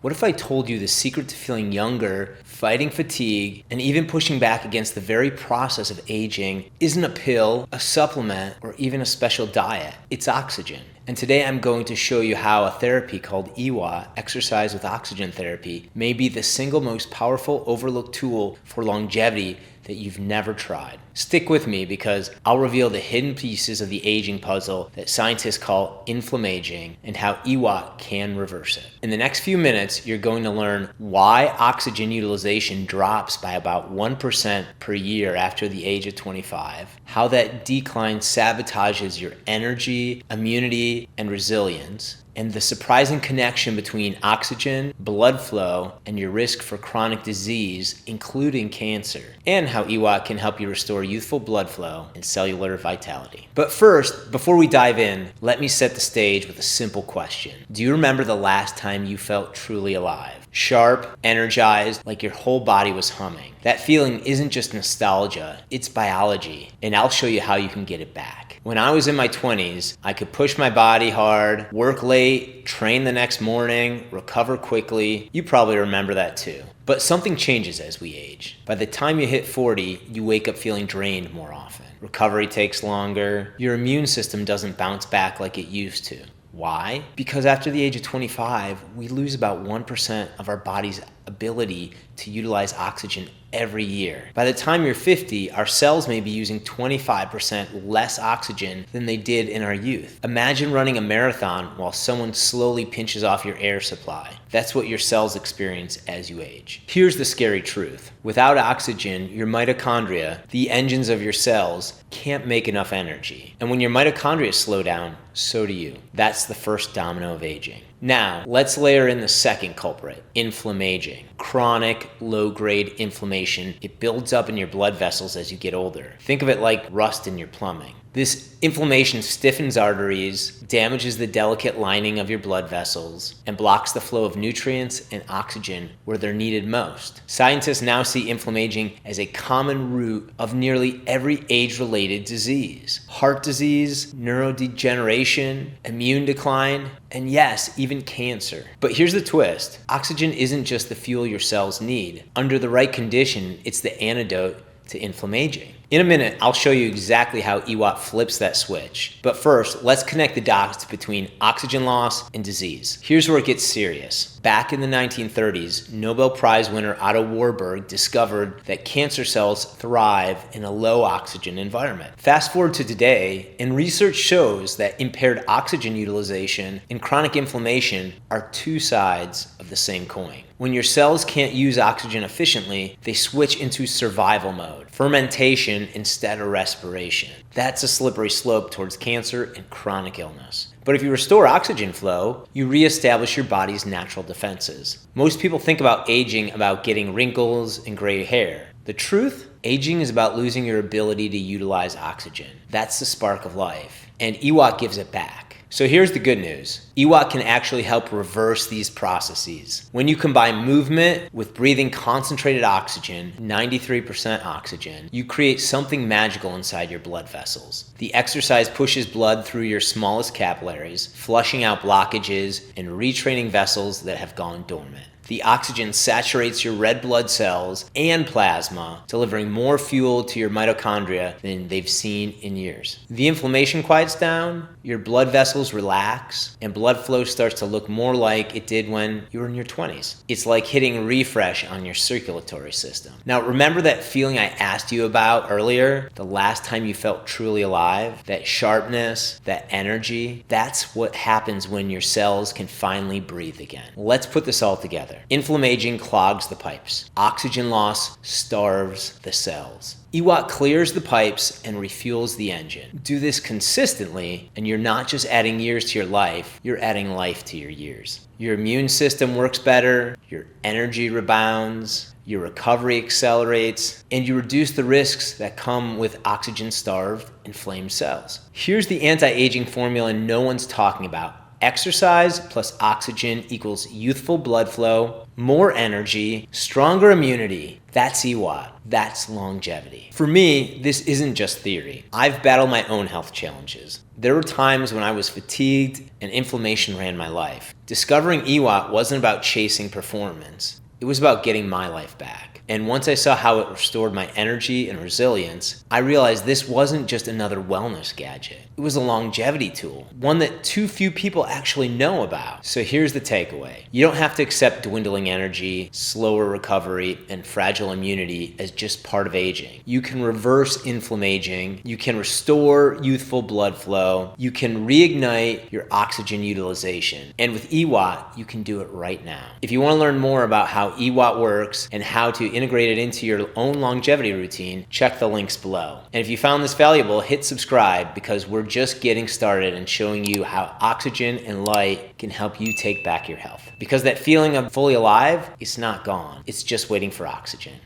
What if I told you the secret to feeling younger, fighting fatigue, and even pushing back against the very process of aging isn't a pill, a supplement, or even a special diet? It's oxygen. And today I'm going to show you how a therapy called EWOT, exercise with oxygen therapy, may be the single most powerful overlooked tool for longevity that you've never tried. Stick with me because I'll reveal the hidden pieces of the aging puzzle that scientists call inflammaging and how EWOT can reverse it. In the next few minutes, you're going to learn why oxygen utilization drops by about 1% per year after the age of 25, how that decline sabotages your energy, immunity, and resilience, and the surprising connection between oxygen, blood flow, and your risk for chronic disease, including cancer, and how EWOT can help you restore youthful blood flow and cellular vitality. But first, before we dive in, let me set the stage with a simple question. Do you remember the last time you felt truly alive? Sharp, energized, like your whole body was humming. That feeling isn't just nostalgia, it's biology, and I'll show you how you can get it back. When I was in my 20s, I could push my body hard, work late, train the next morning, recover quickly. You probably remember that too. But something changes as we age. By the time you hit 40, you wake up feeling drained more often. Recovery takes longer. Your immune system doesn't bounce back like it used to. Why? Because after the age of 25, we lose about 1% of our body's ability to utilize oxygen every year. By the time you're 50, our cells may be using 25% less oxygen than they did in our youth. Imagine running a marathon while someone slowly pinches off your air supply. That's what your cells experience as you age. Here's the scary truth. Without oxygen, your mitochondria, the engines of your cells, can't make enough energy. And when your mitochondria slow down, so do you. That's the first domino of aging. Now, let's layer in the second culprit, inflammaging. Chronic, low-grade inflammation. It builds up in your blood vessels as you get older. Think of it like rust in your plumbing. This inflammation stiffens arteries, damages the delicate lining of your blood vessels, and blocks the flow of nutrients and oxygen where they're needed most. Scientists now see inflammaging as a common root of nearly every age-related disease. Heart disease, neurodegeneration, immune decline, and yes, even cancer. But here's the twist. Oxygen isn't just the fuel your cells need. Under the right condition, it's the antidote to inflammaging. In a minute, I'll show you exactly how EWOT flips that switch. But first, let's connect the dots between oxygen loss and disease. Here's where it gets serious. Back in the 1930s, Nobel Prize winner Otto Warburg discovered that cancer cells thrive in a low oxygen environment. Fast forward to today, and research shows that impaired oxygen utilization and chronic inflammation are two sides of the same coin. When your cells can't use oxygen efficiently, they switch into survival mode, fermentation instead of respiration. That's a slippery slope towards cancer and chronic illness. But if you restore oxygen flow, you reestablish your body's natural defenses. Most people think about aging about getting wrinkles and gray hair. The truth? Aging is about losing your ability to utilize oxygen. That's the spark of life, and EWOT gives it back. So here's the good news. EWOT can actually help reverse these processes. When you combine movement with breathing concentrated oxygen, 93% oxygen, you create something magical inside your blood vessels. The exercise pushes blood through your smallest capillaries, flushing out blockages and retraining vessels that have gone dormant. The oxygen saturates your red blood cells and plasma, delivering more fuel to your mitochondria than they've seen in years. The inflammation quiets down, your blood vessels relax, and blood flow starts to look more like it did when you were in your 20s. It's like hitting refresh on your circulatory system. Now, remember that feeling I asked you about earlier? The last time you felt truly alive? That sharpness, that energy? That's what happens when your cells can finally breathe again. Let's put this all together. Inflammaging clogs the pipes. Oxygen loss starves the cells. EWOT clears the pipes and refuels the engine. Do this consistently, and you're not just adding years to your life, you're adding life to your years. Your immune system works better, your energy rebounds, your recovery accelerates, and you reduce the risks that come with oxygen-starved, inflamed cells. Here's the anti-aging formula no one's talking about. Exercise plus oxygen equals youthful blood flow, more energy, stronger immunity. That's EWOT. That's longevity. For me, this isn't just theory. I've battled my own health challenges. There were times when I was fatigued and inflammation ran my life. Discovering EWOT wasn't about chasing performance. It was about getting my life back. And once I saw how it restored my energy and resilience, I realized this wasn't just another wellness gadget. It was a longevity tool, one that too few people actually know about. So here's the takeaway. You don't have to accept dwindling energy, slower recovery, and fragile immunity as just part of aging. You can reverse inflammaging, you can restore youthful blood flow, you can reignite your oxygen utilization. And with EWOT, you can do it right now. If you want to learn more about how EWOT works and how to integrate it into your own longevity routine, check the links below. And if you found this valuable, hit subscribe because we're just getting started and showing you how oxygen and light can help you take back your health. Because that feeling of fully alive is not gone. It's just waiting for oxygen.